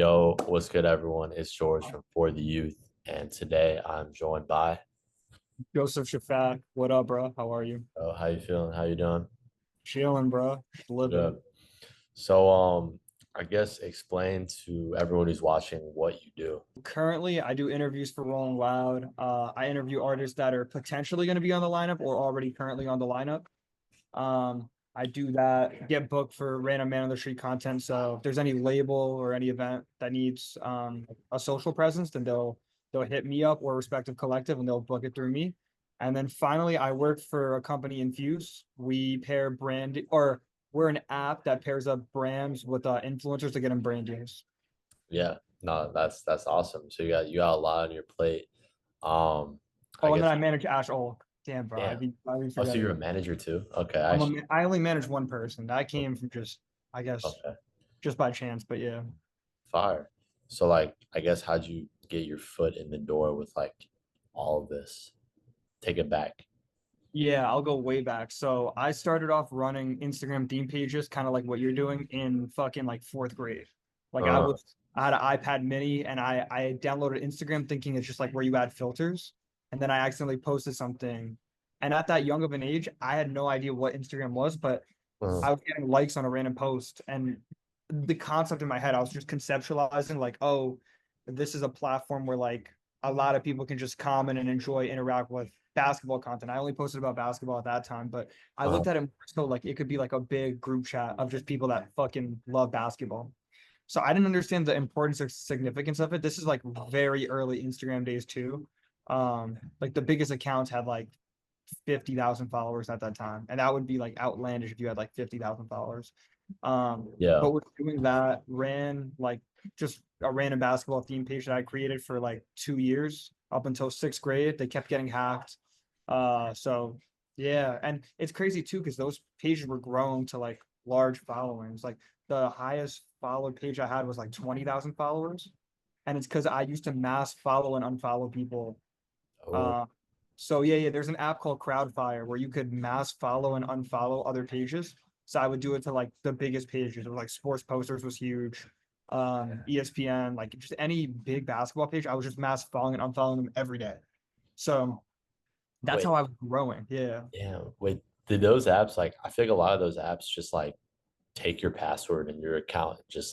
Yo, what's good, everyone? It's George from For the Youth, and today I'm joined by. Joseph Shafaq, what up, bro? How are you? Oh, how you feeling? How you doing? Chilling, bro. Just living. Good. So, I guess explain to everyone who's watching what you do. Currently, I do interviews for Rolling Loud. I interview artists that are potentially going to be on the lineup or already currently on the lineup. I do that, get booked for random man on the street content. So if there's any label or any event that needs a social presence, then they'll hit me up or respective collective and they'll book it through me. And then finally, I work for a company, Infuse. We pair brand or we're an app that pairs up brands with influencers to get them brand deals. Yeah, no, that's awesome. So you got a lot on your plate. I Oh, and then guess, I manage Ash Olk. Damn, bro, damn. I'd be Oh, so you're a forgetting. manager too? Okay, I only manage one person. That came from just, I guess, okay, just by chance. But yeah. fire. So, I guess how'd you get your foot in the door with all of this? Take it back. Yeah, I'll go way back. So I started off running Instagram theme pages, kind of like what you're doing in fucking like fourth grade. Like Uh, I had an iPad mini and I downloaded Instagram thinking it's just like where you add filters. And then I accidentally posted something. And at that young of an age, I had no idea what Instagram was, but uh, I was getting likes on a random post. And the concept in my head, I was just conceptualizing like, oh, this is a platform where like a lot of people can just comment and enjoy, interact with basketball content. I only posted about basketball at that time, but I uh, looked at it so like it could be like a big group chat of just people that fucking love basketball. So I didn't understand the importance or significance of it. This is like very early Instagram days too. Like the biggest accounts had like 50,000 followers at that time. And that would be like outlandish if you had like 50,000 followers. yeah. But we're doing that, ran like just a random basketball theme page that I created for like 2 years up until sixth grade. They kept getting hacked. So yeah, and it's crazy too because those pages were growing to like large followings. Like the highest followed page I had was like 20,000 followers, and it's because I used to mass follow and unfollow people. Oh, Uh, so yeah, there's an app called Crowdfire where you could mass follow and unfollow other pages. So I would do it to like the biggest pages. It was like sports posters was huge. ESPN, like just any big basketball page, I was just mass following and unfollowing them every day. So that's how wait. I was growing. Yeah. Yeah. Wait. Did those apps I feel like a lot of those apps just take your password and your account just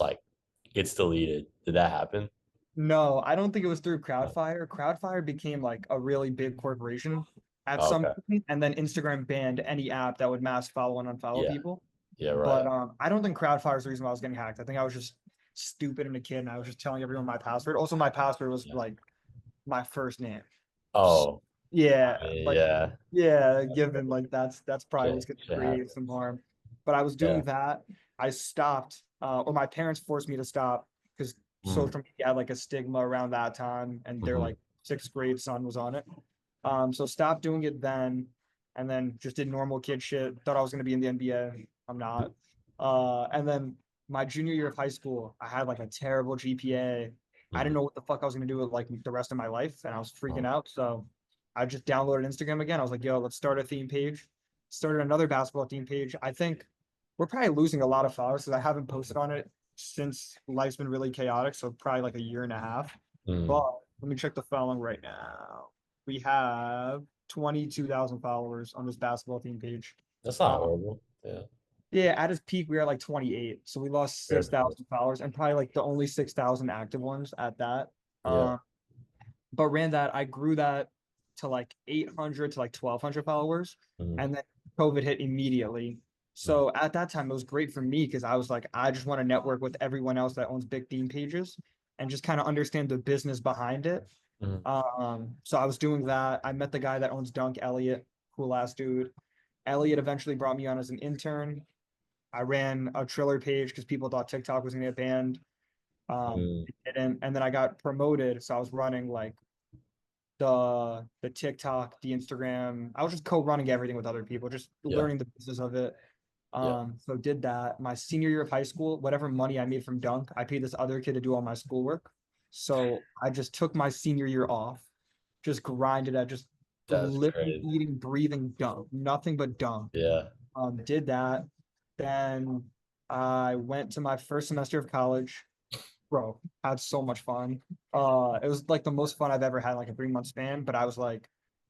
gets deleted. Did that happen? No, I don't think it was through Oh, Crowdfire. Crowdfire became like a really big corporation at some okay. point, and then Instagram banned any app that would mass follow and unfollow Yeah. people. Yeah, But right. I don't think Crowdfire is the reason why I was getting hacked. I think I was just stupid and a kid, and I was just telling everyone my password. Also, my password was Yeah. like my first name. S- Oh, I Yeah, mean, like yeah. yeah, given like that's probably what's gonna Shit create happens. some harm. But I was doing Yeah. that. I stopped, or my parents forced me to stop because Mm, social media had like a stigma around that time, and their hmm. like sixth grade son was on it. So stopped doing it then, and then just did normal kid shit. Thought I was gonna be in the NBA. I'm not. And then my junior year of high school, I had like a terrible GPA. I didn't Hmm. know what the fuck I was gonna do with like the rest of my life, and I was freaking Oh, out. So I just downloaded Instagram again. I was like, yo, let's start a theme page. Started another basketball theme page. I think we're probably losing a lot of followers because I haven't posted on it since life's been really chaotic. So probably like a year and a half. mm. But let me check the following right now. We have 22,000 followers on this basketball theme page. That's not Uh, horrible. Yeah. yeah, at its peak, we were at like 28. So we lost Very close. 6,000 followers and probably like the only 6,000 active ones at that. Yeah. Uh, but ran that. I grew that to like 800 to like 1,200 followers. Mm, And then COVID hit immediately. mm, So at that time, it was great for me because I was like, I just want to network with everyone else that owns big theme pages and just kind of understand the business behind it. mm, So I was doing that. I met the guy that owns Dunk, Elliot, cool ass dude. Elliot eventually brought me on as an intern. I ran a Triller page because people thought TikTok was gonna get banned. mm. And then I got promoted, so I was running like the TikTok, the Instagram. I was just co-running everything with other people, just Yeah. learning the business of it. Yeah. So did that. My senior year of high school, whatever money I made from Dunk, I paid this other kid to do all my schoolwork. So I just took my senior year off, just grinded at just That's living, crazy. eating, breathing Dunk, nothing but Dunk. Yeah. Did that. Then I went to my first semester of college, Bro, had so much fun. It was like the most fun I've ever had in like a 3 month span. But I was like,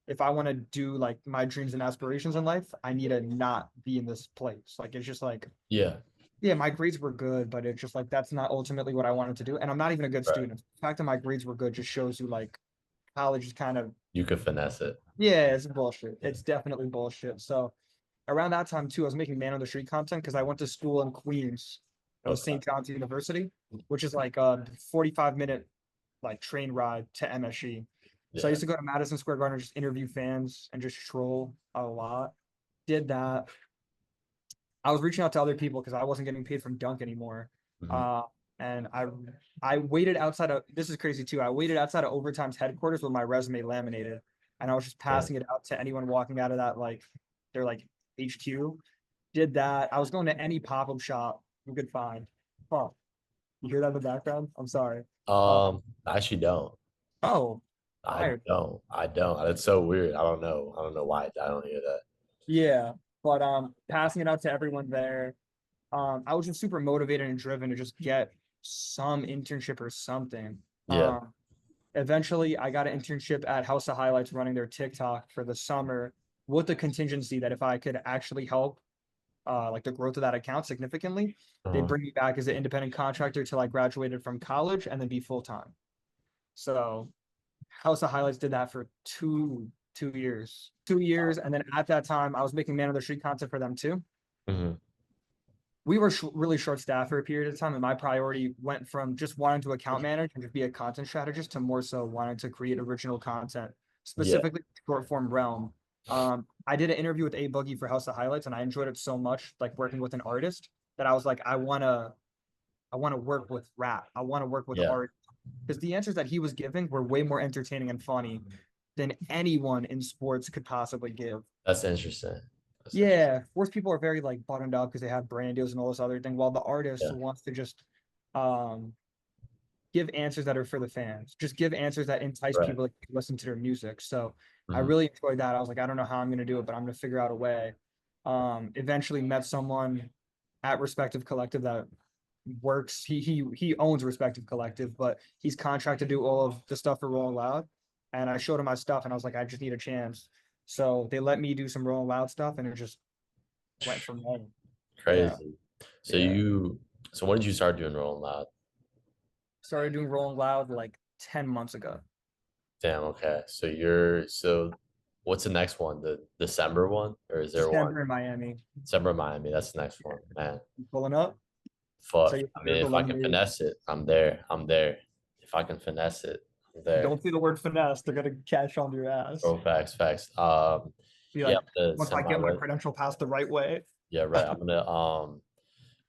if I want to do like my dreams and aspirations in life, I need to not be in this place. Like it's just like, Yeah. yeah, my grades were good, but it's just like that's not ultimately what I wanted to do. And I'm not even a good Right. student. The fact that my grades were good just shows you like college is kind of, You could finesse it. yeah, it's bullshit. It's definitely bullshit. So around that time too, I was making man on the street content because I went to school in Queens. It was Okay. St. John's University, which is like a 45-minute like train ride to MSG. So I Yeah. used to go to Madison Square Garden, just interview fans and just troll a lot. Did that. I was reaching out to other people because I wasn't getting paid from Dunk anymore. Mhm. Uh, and I waited outside of, this is crazy too. I waited outside of Overtime's headquarters with my resume laminated, and I was just Yeah. passing it out to anyone walking out of that like their like HQ. Did that. I was going to any pop-up shop you could find. Oh, you hear that in the background? I'm sorry. Uh, I actually don't. oh, I fire. don't. I don't. That's so weird. I don't know. I don't know why I don't hear that. Yeah, but passing it out to everyone there. I was just super motivated and driven to just get some internship or something. Yeah. Eventually, I got an internship at House of Highlights running their TikTok for the summer with the contingency that if I could actually help like the growth of that account significantly, they'd Uh-huh. bring me back as an independent contractor till I graduated from college and then be full time. So House of Highlights did that for 2 years, 2 years, and then at that time I was making man of the street content for them too. Hmm. We were really short staffed for a period of time, and my priority went from just wanting to account manage and just be a content strategist to more so wanting to create original content, Yeah. specifically short form realm. I did an interview with A Boogie for House of Highlights, and I enjoyed it so much, like working with an artist, that I was like, I want to work with rap. I want to work with Yeah. art because the answers that he was giving were way more entertaining and funny than anyone in sports could possibly give. That's interesting. That's interesting. Yeah, sports people are very like buttoned up because they have brand deals and all this other thing, while the artist Yeah. wants to just um give answers that are for the fans, just give answers that entice Right. people to listen to their music. So I Hmm. really enjoyed that. I was like, I don't know how I'm gonna do it, but I'm gonna figure out a way. Eventually met someone at Respective Collective that works. He owns Respective Collective, but he's contracted to do all of the stuff for Rolling Loud. And I showed him my stuff, and I was like, I just need a chance. So they let me do some Rolling Loud stuff, and it just went from there. Yeah, Crazy. So yeah. you, so when did you start doing Rolling Loud? Started doing Rolling Loud like 10 months ago. Damn, okay. So what's the next one? The December one? Or is there one? December in Miami. December Miami, that's the next one. Man, Pulling up. So fuck. you I mean, hear the if I can lemonade. finesse it, I'm there. I'm there. If I can finesse it, I'm there. Don't say the word finesse. They're gonna catch on your ass. Oh, facts, facts. Be Yeah, like, I'm gonna once send I my get my credential passed the right way. yeah, right. I'm gonna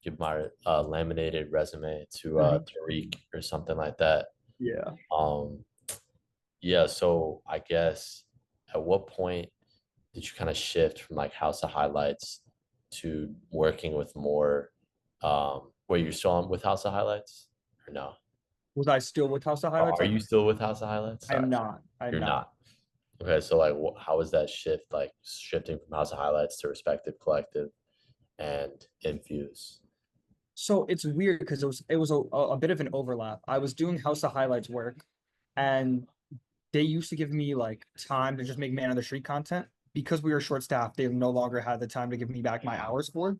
give my laminated resume to Mhm. Tariq or something like that. Yeah. Um, yeah, so I guess at what point did you kind of shift from like House of Highlights to working with more where you're still on with House of Highlights or no? Was I still with House of Or Highlights? are you still with House of Highlights? I am Sorry, not. I am you're not. not. Okay, so like how was that shift like shifting from House of Highlights to Respective Collective and Infuse? So it's weird because it was a bit of an overlap. I was doing House of Highlights work, and they used to give me like time to just make man on the street content because we were short staffed. They no longer had the time to give me back my hours for.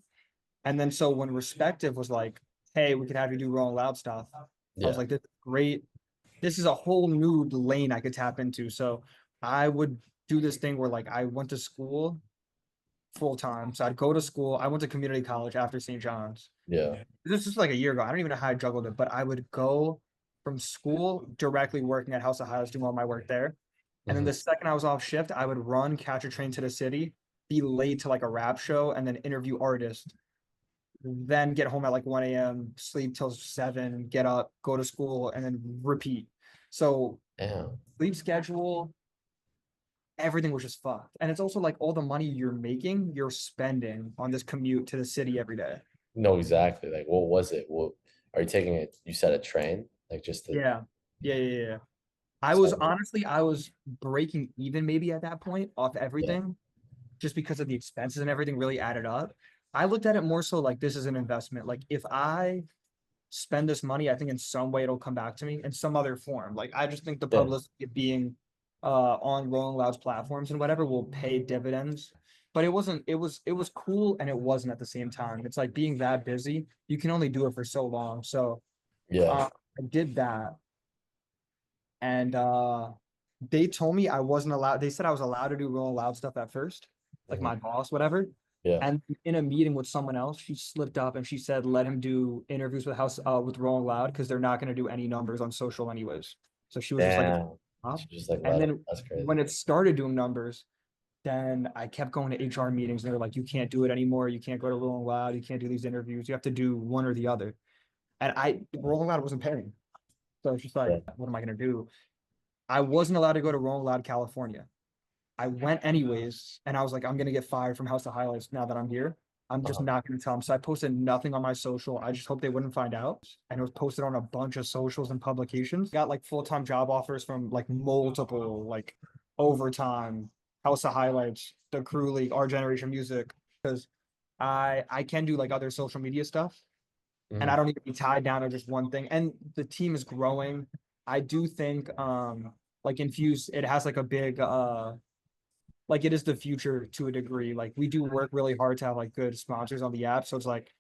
And then so when Respective was like, "Hey, we could have you do Rolling Loud stuff," I was Yeah, like, "This is great. This is a whole new lane I could tap into." So I would do this thing where like I went to school full time. So I'd go to school. I went to community college after St. John's. yeah. This is like a year ago. I don't even know how I juggled it, but I would go from school directly working at House of Highlights, doing all my work there. And then Hmm. the second I was off shift, I would run, catch a train to the city, be late to like a rap show, and then interview artists. Then get home at like 1 a.m., sleep till 7, get up, go to school, and then repeat. So Damn. sleep schedule, everything was just fucked. And it's also like all the money you're making, you're spending on this commute to the city every day. No, exactly. Like what was it? What are you taking it? You said a train? Like just the Yeah. Yeah. so I was breaking even maybe at that point off yeah. everything just because of the expenses and everything really added up. I looked at it more so like this is an investment. Like if I spend this money, I think in some way it'll come back to me in some other form. Like I just think the Yeah. publicity of being on Rolling Loud's platforms and whatever will pay dividends. But it was cool and it wasn't at the same time. It's like being that busy, you can only do it for so long. So Yeah. I did that and they told me I wasn't allowed. They said I was allowed to do Rolling Loud stuff at first, like Mhm. my boss, whatever. Yeah. And in a meeting with someone else, she slipped up and she said, let him do interviews with Rolling Loud because they're not going to do any numbers on social anyways. So she was just like, Damn. huh? She just like And let it. then That's crazy. when it started doing numbers, then I kept going to HR meetings and they were like, you can't do it anymore. You can't go to Rolling Loud. You can't do these interviews. You have to do one or the other. And Rolling Loud wasn't paying. So it's just like, Yeah. what am I going to do? I wasn't allowed to go to Rolling Loud, California. I went anyways, and I was like, I'm gonna get fired from House of Highlights now that I'm here. I'm just Uh-huh. not gonna tell them. So I posted nothing on my social. I just hope they wouldn't find out. And it was posted on a bunch of socials and publications. Got like full-time job offers from like multiple, like overtime, House of Highlights, the Crew League, Our Generation Music, because I can do like other social media stuff and I Mhm. don't need to be tied down to just one thing. And the team is growing. I do think like Infuse, it has like a big like it is the future to a degree. Like we do work really hard to have like good sponsors on the app. So it's like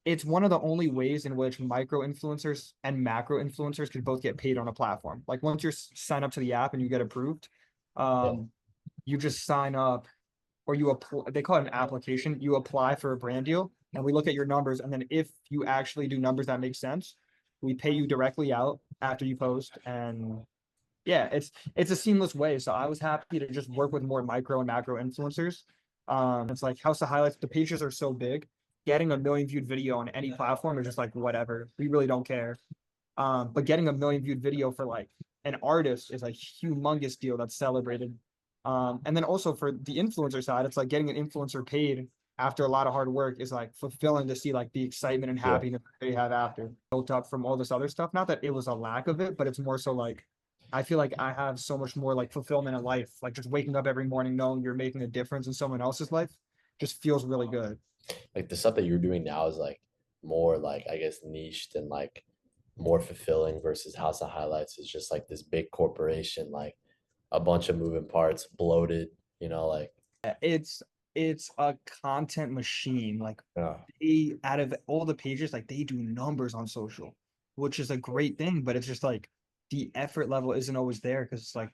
it's one of the only ways in which micro influencers and macro influencers could both get paid on a platform. Like once you're sign up to the app and you get approved, Yeah. you just sign up or you apply, they call it an application. You apply for a brand deal and we look at your numbers. And then if you actually do numbers that make sense, we pay you directly out after you post. And yeah, it's a seamless way. So I was happy to just work with more micro and macro influencers. It's like House of Highlights, the pages are so big. Getting a million viewed video on any platform is just like whatever. We really don't care. But getting a million viewed video for like an artist is a humongous deal that's celebrated. And then also for the influencer side, it's like getting an influencer paid after a lot of hard work is like fulfilling to see like the excitement and Yeah. happiness they have after built up from all this other stuff. Not that it was a lack of it, but it's more so like I feel like I have so much more like fulfillment in life. Like just waking up every morning knowing you're making a difference in someone else's life just feels really good. Like the stuff that you're doing now is like more like I guess niched and like more fulfilling versus House of Highlights is just like this big corporation, like a bunch of moving parts, bloated, like It's a content machine. Like yeah, they out of all the pages, like they do numbers on social, which is a great thing, but it's just like the effort level isn't always there because it's like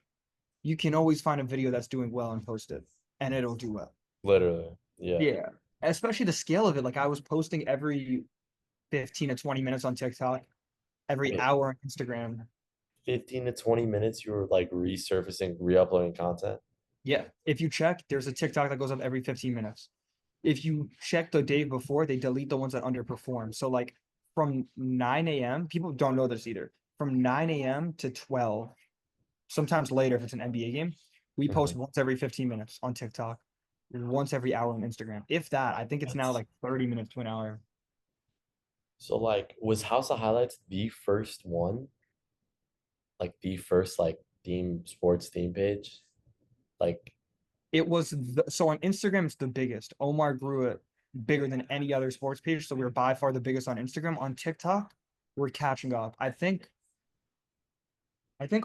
you can always find a video that's doing well and post it and it'll do well. literally. Yeah. Yeah. Especially the scale of it. Like I was posting every 15 to 20 minutes on TikTok, every Wait, hour on Instagram. 15 to 20 minutes you were like resurfacing, re-uploading content? Yeah. If you check, there's a TikTok that goes up every 15 minutes. If you check the day before, they delete the ones that underperform. So like from 9 a.m., people don't know this either. From 9 a.m. to 12, sometimes later if it's an NBA game, we post Mhm. once every 15 minutes on TikTok, once every hour on Instagram. If that, I think it's now That's like 30 minutes to an hour. so like was House of Highlights the first one? Like the first like sports theme page? Like So on Instagram, it's the biggest. Omar grew it bigger than any other sports page. So we were by far the biggest on Instagram. On TikTok, we're catching up. I think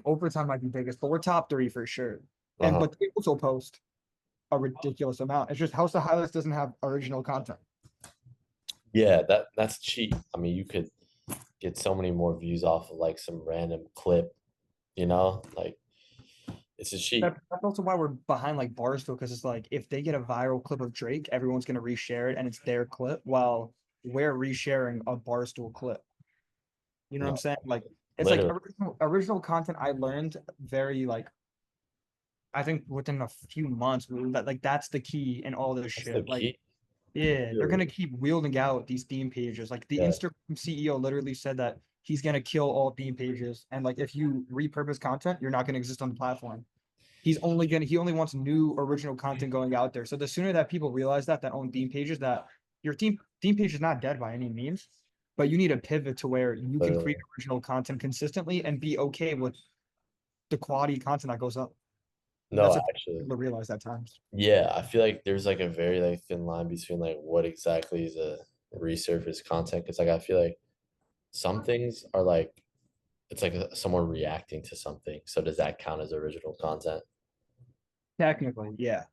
overtime might be biggest, but we're top three for sure. And uh-huh. but they also post a ridiculous amount. It's just House of Highlights doesn't have original content. Yeah, that's cheap. I mean, you could get so many more views off of like some random clip, like it's a cheap. That's also why we're behind like Barstool, because it's like if they get a viral clip of Drake, everyone's gonna reshare it and it's their clip, while we're resharing a Barstool clip. You know what I'm No, saying? Like it's like literally, original content I learned very like I think within a few months that like that's the key in all this that's the shit. Like key. yeah, they're gonna Literally. keep wielding out these theme pages. Like the Yeah, Instagram CEO literally said that he's gonna kill all theme pages, and like if you repurpose content, you're not gonna exist on the platform. He only wants new original content going out there. So the sooner that people realize that own theme pages, that your theme page is not dead by any means, but you need to pivot to where you can create literally. original content consistently and be okay with the quality content that goes up. No, That's what actually. people realize at times. Yeah, I feel like there's like a very like thin line between like what exactly is a resurface content because like I feel like some things are like it's like someone reacting to something. So does that count as original content? Technically, yeah.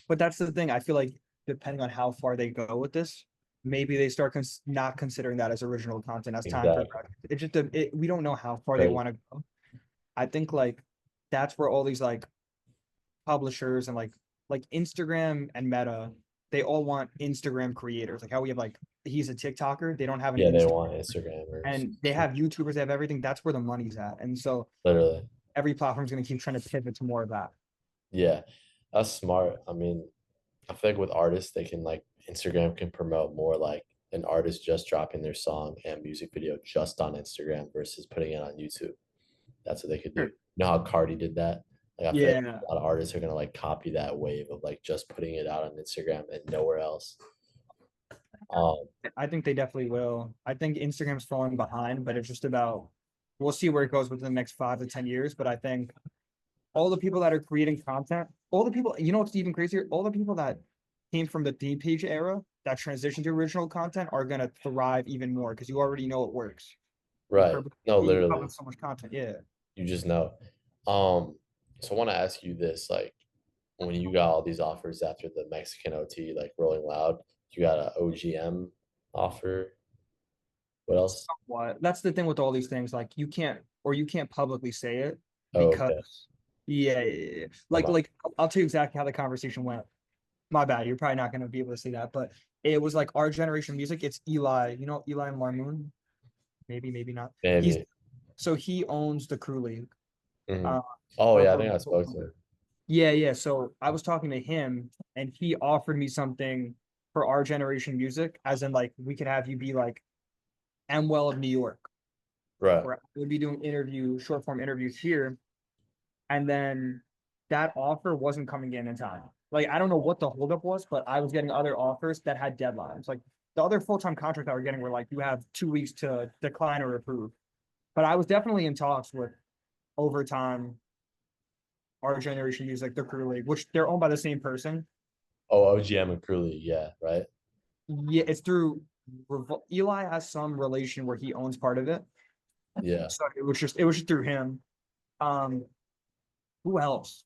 But that's the thing. I feel like depending on how far they go with this, maybe they start not considering that as original content as time Exactly. progresses. It just we don't know how far they Right. want to go. I think like that's where all these like publishers and like Instagram and Meta, they all want Instagram creators. Like how we have like he's a TikToker, they don't have an Yeah, they Instagram, want Instagrammers. and they have YouTubers, they have everything. That's where the money's at. And so Literally. every platform's gonna keep trying to pivot to more of that. Yeah. That's smart. I mean, I feel like with artists, they can like Instagram can promote more like an artist just dropping their song and music video just on Instagram versus putting it on YouTube. That's what they could do. Sure. You know how Cardi did that? Like I feel like Yeah, a lot of artists are gonna like copy that wave of like just putting it out on Instagram and nowhere else. Um, I think they definitely will. I think Instagram's falling behind, but it's just about we'll see where it goes within the next 5 to 10 years. But I think all the people that are creating content, all the people, you know what's even crazier? All the people that came from the theme page era that transitioned to original content are gonna thrive even more because you already know it works. right. No, You come up with literally. so much content. Yeah. You just know. Um, so I want to ask you this, like when you got all these offers after the Mexican OT, like Rolling Loud, you got a OGM offer. What else? What? That's the thing with all these things. Like you can't publicly say it Oh, okay. because yeah. Never mind. Like I'll tell you exactly how the conversation went. My bad. You're probably not going to be able to see that, but it was like our generation music. It's Eli. You know Eli Marmoon? Maybe, maybe not. He's Maybe. so he owns the Crew League. Hmm. Uh, Oh we're, yeah, I we're, think I spoke to him. yeah, yeah. So I was talking to him, and he offered me something for our generation music, as in like we could have you be like Well of New York, Right. where I would be doing short form interviews here, and then that offer wasn't coming in time. Like I don't know what the holdup was, but I was getting other offers that had deadlines. Like the other full time contract I were getting were like you have 2 weeks to decline or approve. But I was definitely in talks with Overtime, our generation music, the Crew League, which they're owned by the same person. Oh, OGM and Curly, yeah, right. Yeah, it's through Eli has some relation where he owns part of it. Yeah. So it was just through him. Um, who else?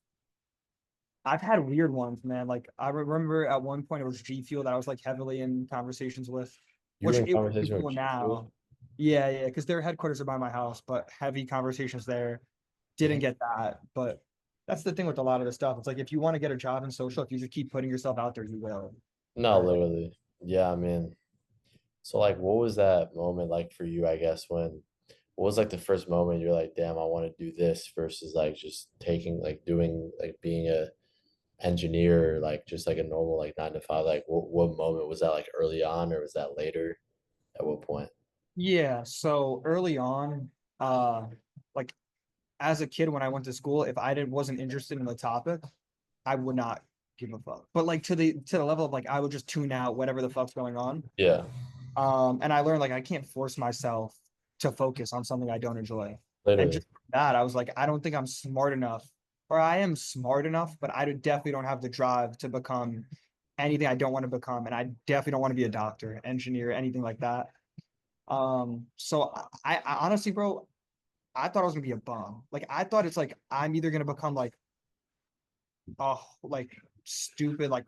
I've had weird ones, man. Like I remember at one point it was G Fuel that I was like heavily in conversations with, You were which in it would be conversation with cool G Fuel? now. Yeah, yeah, because their headquarters are by my house, but heavy conversations there. Didn't Damn. get that, but that's the thing with a lot of this stuff. It's like if you want to get a job in social, if you just keep putting yourself out there, you will. No, Right. literally. Yeah, I mean, so like what was that moment like for you, I guess, when what was like the first moment you're like, damn, I want to do this versus like just taking like doing like being a engineer, like just like a normal like 9 to 5, like what moment was that, like early on or was that later? At what point? Yeah. So early on, like as a kid when I went to school, if I didn't wasn't interested in the topic, I would not give a fuck. But like to the level of like I would just tune out whatever the fuck's going on. Yeah, And I learned like I can't force myself to focus on something I don't enjoy. And literally. just that, I was like, I don't think I'm smart enough, or I am smart enough, but definitely don't have the drive to become anything I don't want to become. And I definitely don't want to be a doctor, engineer, anything like that. So I honestly, bro, I thought I was gonna be a bum. Like I thought it's like I'm either gonna become like stupid, like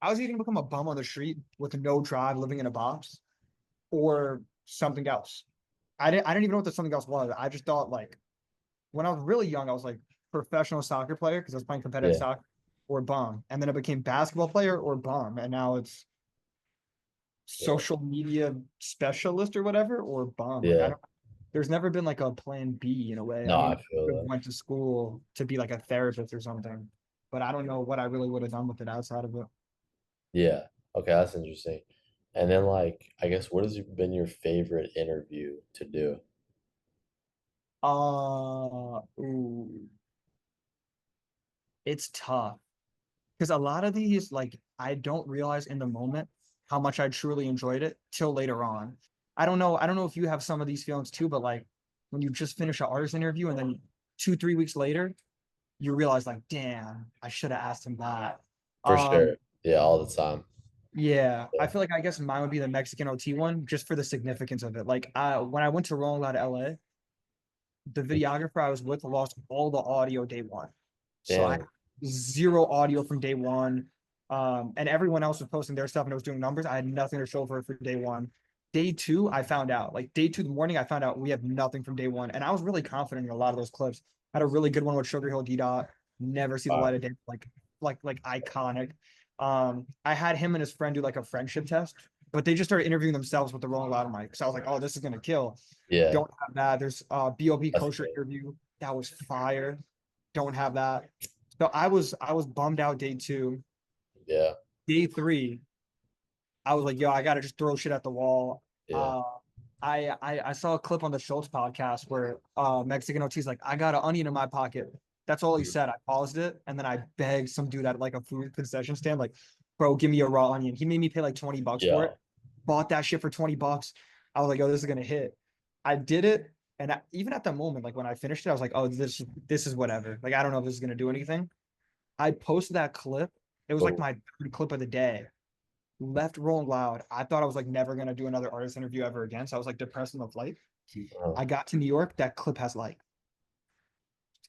I was either gonna become a bum on the street with no drive, living in a box, or something else. I didn't even know what the something else was. I just thought like when I was really young, I was like professional soccer player because I was playing competitive Yeah, soccer or bum. And then I became basketball player or bum. And now it's yeah, social media specialist or whatever or bum. Like I yeah. don't there's never been like a plan B in a way. I No, I mean, feel I that. went to school to be like a therapist or something, but I don't know what I really would have done with it outside of it. Yeah. Okay, that's interesting. And then like I guess what has been your favorite interview to do? Ooh, it's tough because a lot of these, like, I don't realize in the moment how much I truly enjoyed it till later on. I don't know if you have some of these feelings too, but like when you just finish an artist interview and then 2, 3 weeks later, you realize like, damn, I should have asked him that. For Um, sure. Yeah, all the time. Yeah, I Yeah. feel like I guess mine would be the Mexican OT one just for the significance of it. Like when I went to Rolling Loud LA, the videographer I was with lost all the audio day one. So I had Damn. zero audio from day one. And everyone else was posting their stuff and it was doing numbers. I had nothing to show for day one. Day two, I found out. Like day two, the morning, I found out we have nothing from day one. And I was really confident in a lot of those clips. I had a really good one with Sugar Hill D Dot. Never see the Wow. light of day, like iconic. I had him and his friend do like a friendship test, but they just started interviewing themselves with the Rolling Loud mic. So I was like, oh, this is gonna kill. Yeah. Don't have that. There's BOB That's kosher great. interview. That was fire. Don't have that. So I was bummed out day two. Yeah. Day three, I was like, yo, I gotta just throw shit at the wall. Yeah. Uh I saw a clip on the Schultz podcast where Mexican OT's like, I got an onion in my pocket. That's all he Mhm. said. I paused it and then I begged some dude at like a food concession stand, like, bro, give me a raw onion. He made me pay like 20 bucks for Yeah. it. Bought that shit for 20 bucks. I was like, yo, this is gonna hit. I did it. And even at the moment, like when I finished it, I was like, oh, this is whatever. Like, I don't know if this is gonna do anything. I posted that clip. It was like Boom. my third clip of the day. Left rolling loud. I thought I was like never gonna do another artist interview ever again. So I was like depressed on the flight. Uh, I got to New York. That clip has like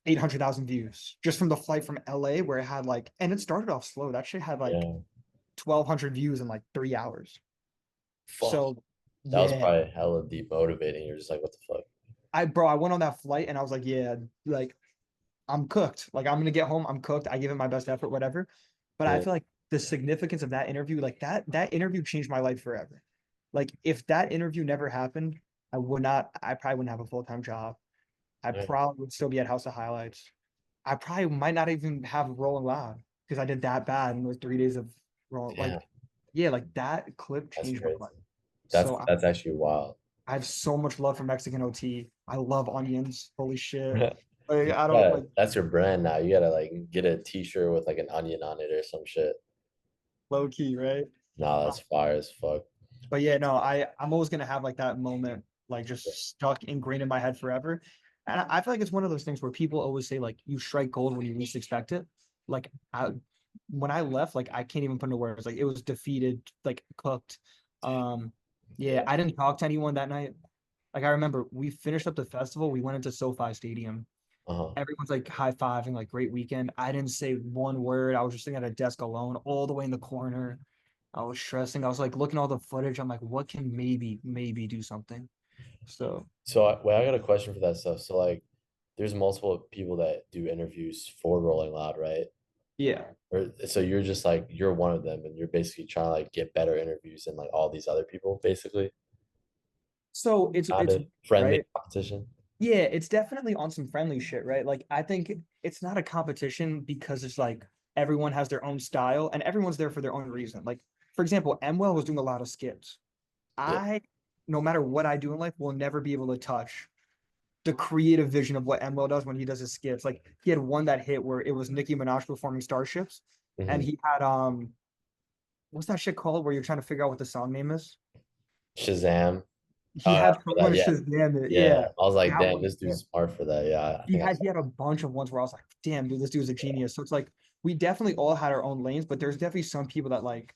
800,000 views just from the flight from LA, where it had like, and it started off slow. That shit had like yeah. 1,200 views in like 3 hours. Fuck. So That was yeah, probably hella demotivating. You're just like, what the fuck? I went on that flight and I was like, yeah, like I'm cooked. Like I'm gonna get home, I'm cooked. I give it my best effort, whatever. But I Yeah. feel like the significance of that interview, like that interview changed my life forever. Like if that interview never happened, I probably wouldn't have a full-time job. I Yeah. probably would still be at House of Highlights. I probably might not even have Rolling Loud because I did that bad in those 3 days of rolling. Damn. Like, yeah, like that clip That's changed my crazy. life. That's So that's actually wild. I have so much love for Mexican OT. I love onions. Holy shit. Like You I don't gotta, like that's your brand now. You gotta like get a t-shirt with like an onion on it or some shit. low key, right? Nah, that's fire as fuck. But yeah, no, I'm always gonna have like that moment, like just stuck ingrained in my head forever. And I feel like it's one of those things where people always say like you strike gold when you least expect it. Like when I left, like I can't even put into words. Like it was defeated, like cooked. Um, yeah, Yeah. I didn't talk to anyone that night. Like I remember we finished up the festival, we went into SoFi Stadium. Uh-huh. Everyone's like high-fiving, like great weekend. I didn't say one word. I was just sitting at a desk alone, all the way in the corner. I was stressing. I was like looking at all the footage. I'm like, what can maybe do something? So So wait, I got a question for that stuff. So like there's multiple people that do interviews for Rolling Loud, right? yeah. Or so you're just like you're one of them and you're basically trying to like get better interviews than like all these other people, basically. So Kind it's of friendly right. competition. Yeah, it's definitely on some friendly shit, right? Like I think it's not a competition because it's like everyone has their own style and everyone's there for their own reason. Like for example, Emwell was doing a lot of skits. Yeah. I, no matter what I do in life, will never be able to touch the creative vision of what Emwell does when he does his skits. Like he had one that hit where it was Nicki Minaj performing Starships, and Hmm. he had what's that shit called where you're trying to figure out what the song name is? Shazam. He Oh, had for that. someone Yeah. Shazam it. Yeah. Yeah, I was like, that damn, one. this Yeah. dude's smart for that. Yeah. I He think I had saw. he had a bunch of ones where I was like, damn, dude, this dude's a genius. So it's like we definitely all had our own lanes, but there's definitely some people that like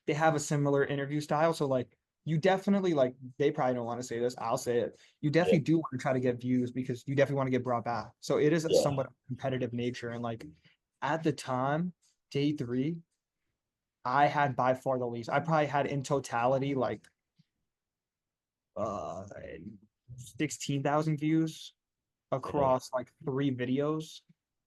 they have a similar interview style. So like you definitely like they probably don't want to say this. I'll say it. You Yeah. definitely do want to try to get views because you definitely want to get brought back. So it is a Yeah. somewhat competitive nature. And like at the time, day three, I had by far the least. I probably had in totality like uh 16,000 views Damn. across like 3 videos,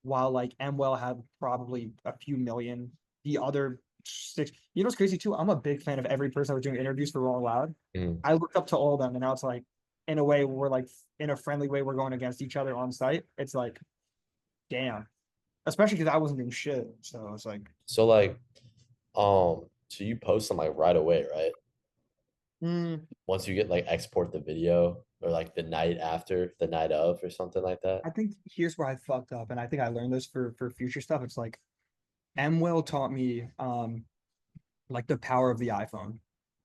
while like Mwell had probably a few million. The other six, you know what's crazy too? I'm a big fan of every person that was doing interviews for Raw Loud. Mhm. I looked up to all of them, and now it's like, in a way, we're like, in a friendly way, we're going against each other on site. It's like, damn. Especially because I wasn't doing shit. So it's like, So like, so you post them like right away, right? mm, Once you get like export the video or like the night after, the night of or something like that. I think here's where I fucked up, and I think I learned this for future stuff. It's like, Mwell taught me like the power of the iPhone.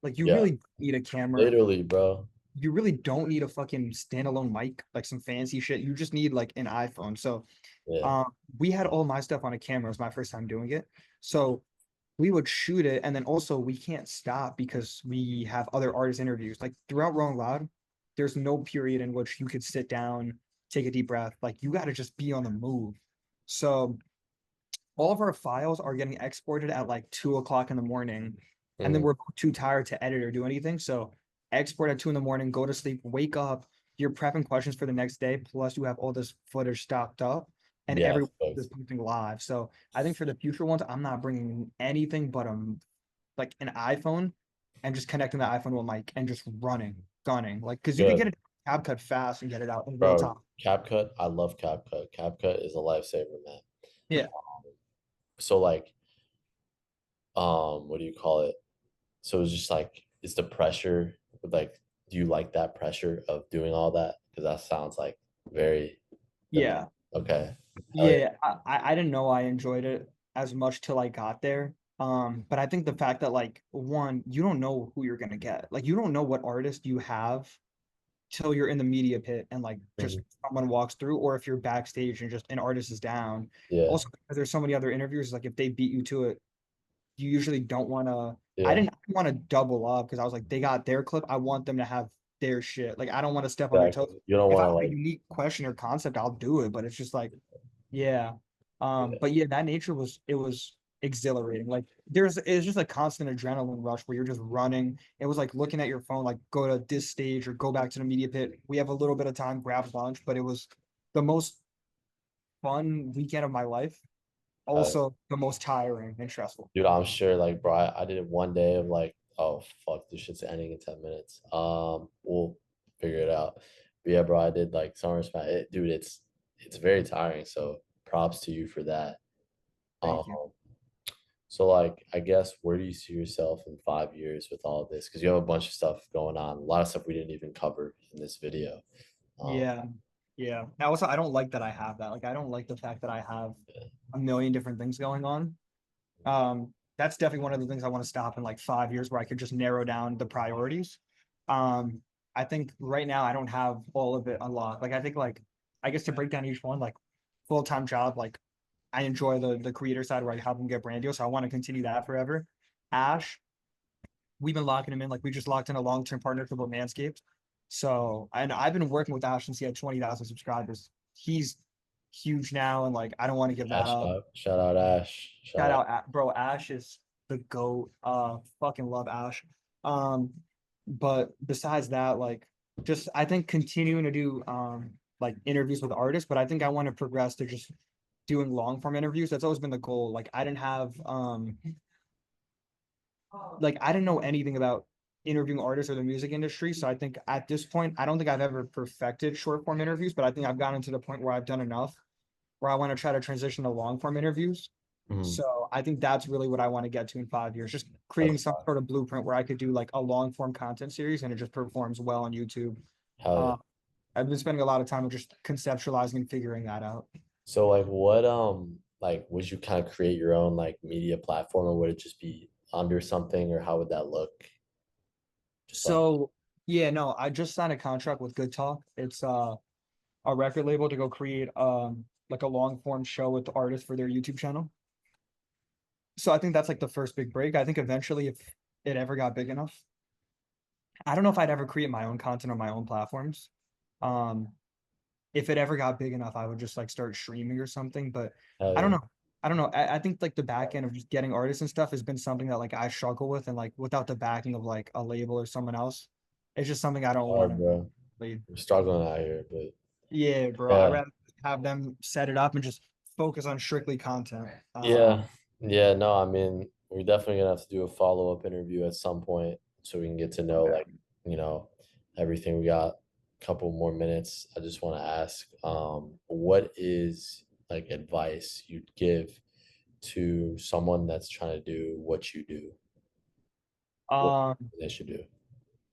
Like you Yeah. really need a camera. Literally, bro. You really don't need a fucking standalone mic, like some fancy shit. You just need like an iPhone. So Yeah. we had all my stuff on a camera. It was my first time doing it. So we would shoot it, and then also we can't stop because we have other artist interviews. Like throughout Rolling Loud, there's no period in which you could sit down, take a deep breath. Like you got to just be on the move. So all of our files are getting exported at like 2 o'clock in the morning, and then Mm, we're too tired to edit or do anything. So export at 2 in the morning, go to sleep, wake up, you're prepping questions for the next day, plus you have all this footage stocked up, and yeah, everyone so, is posting live. So I think for the future ones, I'm not bringing anything but like an iPhone and just connecting the iPhone to a mic and just running, gunning. Like because you could good, get it CapCut fast and get it out in real bro. time. CapCut, I love CapCut. CapCut is a lifesaver, man. Yeah. So like, what do you call it? So it's just like, it's the pressure. Like, do you like that pressure of doing all that? Because that sounds like very demanding. Yeah. Okay. Hell yeah. Yeah, I didn't know I enjoyed it as much till I got there. But I think the fact that like one, you don't know who you're gonna get. Like you don't know what artist you have till you're in the media pit and like just Mhm. someone walks through, or if you're backstage and just an artist is down. Yeah. Also, because there's so many other interviews, like if they beat you to it, you usually don't want to. I Yeah. didn't want to double up because I was like, they got their clip. I want them to have their shit. Like I don't want to step on their toes. Exactly. You don't If I want to have a like, unique question or concept, I'll do it. But it's just like yeah. But yeah, that nature was it was exhilarating. Like it's just a constant adrenaline rush where you're just running. It was like looking at your phone, like go to this stage or go back to the media pit. We have a little bit of time, grab lunch, but it was the most fun weekend of my life. uh, Also the most tiring and stressful. dude, I'm sure like, bro, I did it one day of like, oh fuck, this shit's ending in 10 minutes. We'll figure it out. But yeah, bro, I did like Summer Smash. Dude, it's very tiring. So props to you for that. Um, Thank you. so like, I guess where do you see yourself in 5 years with all of this? Because you have a bunch of stuff going on, a lot of stuff we didn't even cover in this video. Um, Yeah. Yeah. Now also I don't like that I have that. Like I don't like the fact that I have a million different things going on. That's definitely one of the things I want to stop in like 5 years where I could just narrow down the priorities. Um, I think right now I don't have all of it unlocked. Like I think like I guess to break down each one, like full-time job, like I enjoy the creator side where I help them get brand deals. So I want to continue that forever. Ash, we've been locking him in. Like we just locked in a long-term partnership with Manscaped. So and I've been working with Ash since he had 20,000 subscribers. He's huge now, and like I don't want to give that Ash, up. shout out Ash, shout Shout out. out, bro. Ash is the goat. Fucking love Ash. Um, but besides that, like, just I think continuing to do like interviews with artists, but I think I want to progress to just doing long form interviews. That's always been the goal. Like, I didn't have like I didn't know anything about interviewing artists or the music industry. So I think at this point, I don't think I've ever perfected short form interviews, but I think I've gotten to the point where I've done enough where I want to try to transition to long form interviews. Mhm. So I think that's really what I want to get to in 5 years, just That's creating some sort of blueprint where I could do like a long form content series and it just performs well on YouTube. hell yeah. Uh, I've been spending a lot of time just conceptualizing and figuring that out. So like what like would you kind of create your own like media platform, or would it just be under something, or how would that look? Just like So yeah, no, I just signed a contract with Good Talk. It's a record label to go create like a long form show with the artists for their YouTube channel. So I think that's like the first big break. I think eventually if it ever got big enough, I don't know if I'd ever create my own content on my own platforms. Um, if it ever got big enough, I would just like start streaming or something. But hell I don't yeah. know. I don't know. I think like the back end of just getting artists and stuff has been something that like I struggle with, and like without the backing of like a label or someone else, it's just something I don't want Hard, to bro. lead. I'm struggling out here, but Yeah, bro. I'd yeah. rather have them set it up and just focus on strictly content. Yeah. Yeah, no, I mean, we're definitely gonna have to do a follow-up interview at some point so we can get to know Okay. like, you know, everything. We got a couple more minutes. I just want to ask, what is like advice you'd give to someone that's trying to do what you do? What Um, they should do?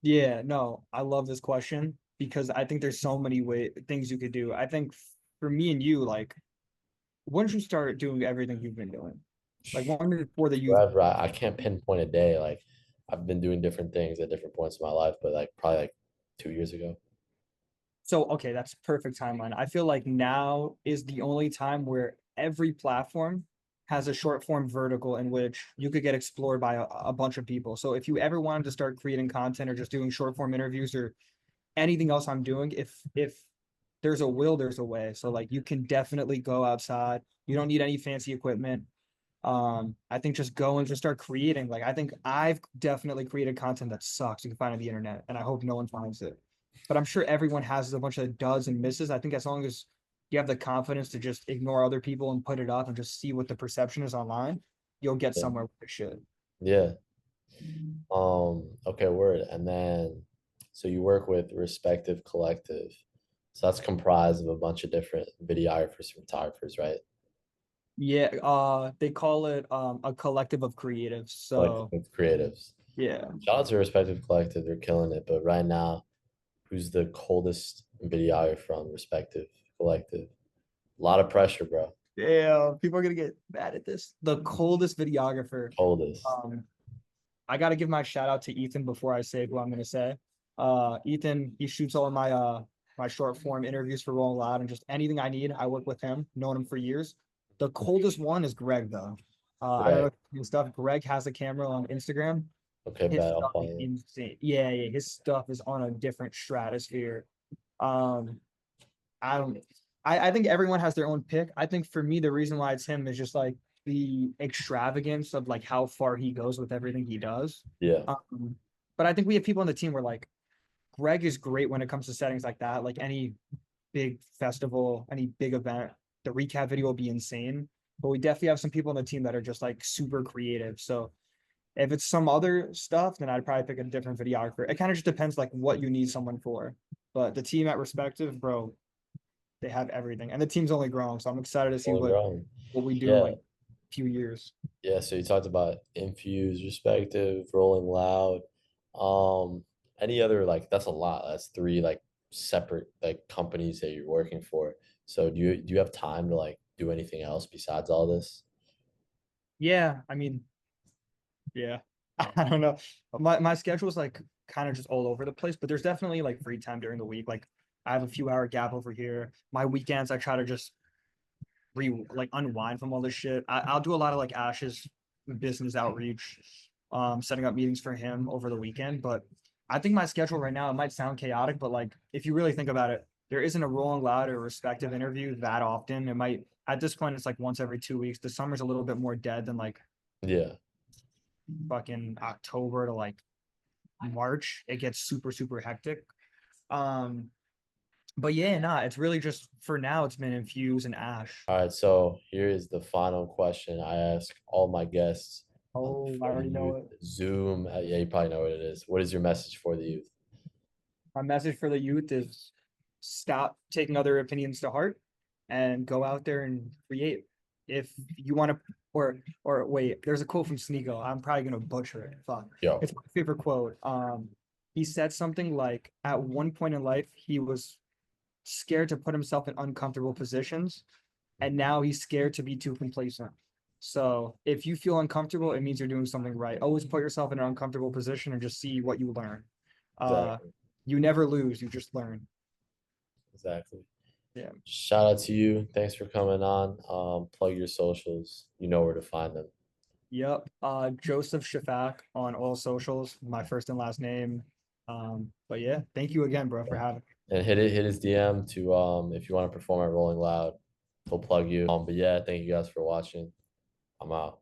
yeah, no, I love this question because I think there's so many things you could do. I think for me and you, like once you start doing everything you've been doing, like one before the youth. Forever. I can't pinpoint a day. Like I've been doing different things at different points in my life, but like probably like 2 years ago. So, okay, that's perfect timeline. I feel like now is the only time where every platform has a short form vertical in which you could get explored by a bunch of people. So if you ever wanted to start creating content or just doing short form interviews or anything else I'm doing, if there's a will, there's a way. So like you can definitely go outside. You don't need any fancy equipment. I think just go and just start creating. Like I think I've definitely created content that sucks you can find on the internet, and I hope no one finds it. But I'm sure everyone has a bunch of does and misses. I think as long as you have the confidence to just ignore other people and put it up and just see what the perception is online, you'll get Yeah. somewhere with it should. Yeah. Okay, word. And then so you work with Respective Collective. So that's comprised of a bunch of different videographers and photographers, right? Yeah, they call it a collective of creatives. Collective So of creatives. yeah. Shout out to Respective Collective, they're killing it. But right now, who's the coldest videographer on Respective Collective? A lot of pressure, bro. Yeah, people are gonna get mad at this. The coldest videographer. Coldest. Um, I got to give my shout out to Ethan before I say what I'm going to say. Ethan, he shoots all of my short form interviews for Rolling Loud and just anything I need. I work with him, known him for years. The coldest one is Greg though. I don't know Right. if you know stuff. Greg has a camera on Instagram. Okay, His bet I'll stuff is follow. insane. Yeah, yeah, his stuff is on a different stratosphere. Um, I don't. I think everyone has their own pick. I think for me, the reason why it's him is just like the extravagance of like how far he goes with everything he does. Yeah, Um, but I think we have people on the team where like Greg is great when it comes to settings like that. Like any big festival, any big event, the recap video will be insane. But we definitely have some people on the team that are just like super creative. So if it's some other stuff, then I'd probably pick a different videographer. It kind of just depends like what you need someone for. But the team at Respective, bro, they have everything, and the team's only growing. So I'm excited to see only growing. what we do in Yeah, like a few years. yeah. So you talked about Infuse, Respective, Rolling Loud. Um, any other like that's a lot. That's three like separate like companies that you're working for. So do you have time to like do anything else besides all this? Yeah, I mean, yeah, I don't know. My schedule is like kind of just all over the place, but there's definitely like free time during the week. Like I have a few hour gap over here. My weekends, I try to just like unwind from all this shit. I'll do a lot of like Ash's business outreach, setting up meetings for him over the weekend. But I think my schedule right now, it might sound chaotic, but like if you really think about it, there isn't a Rolling Loud or Respective interview that often. It might at this point it's like once every 2 weeks. The summer's a little bit more dead than like Yeah. fucking October to like March. It gets super, super hectic. Um, but yeah, nah, it's really just for now it's been Infuse and Ash. All right. So here is the final question I ask all my guests on the Oh, I For the already know Youth it. Zoom. Yeah, you probably know what it is. What is your message for the youth? My message for the youth is stop taking other opinions to heart and go out there and create. If you want to, or wait, there's a quote from Sneeko. I'm probably gonna butcher it. Fuck. Yo, It's my favorite quote. He said something like, at one point in life, he was scared to put himself in uncomfortable positions, and now he's scared to be too complacent. So if you feel uncomfortable, it means you're doing something right. Always put yourself in an uncomfortable position and just see what you learn. Uh, exactly. you never lose, you just learn. Exactly. Yeah. Shout out to you. Thanks for coming on. Plug your socials. You know where to find them. Yep. Joseph Shafaq on all socials, my first and last name. But yeah, thank you again, bro, for Yeah. having me. And hit his DM to if you want to perform at Rolling Loud, he'll plug you. But yeah, thank you guys for watching. I'm out.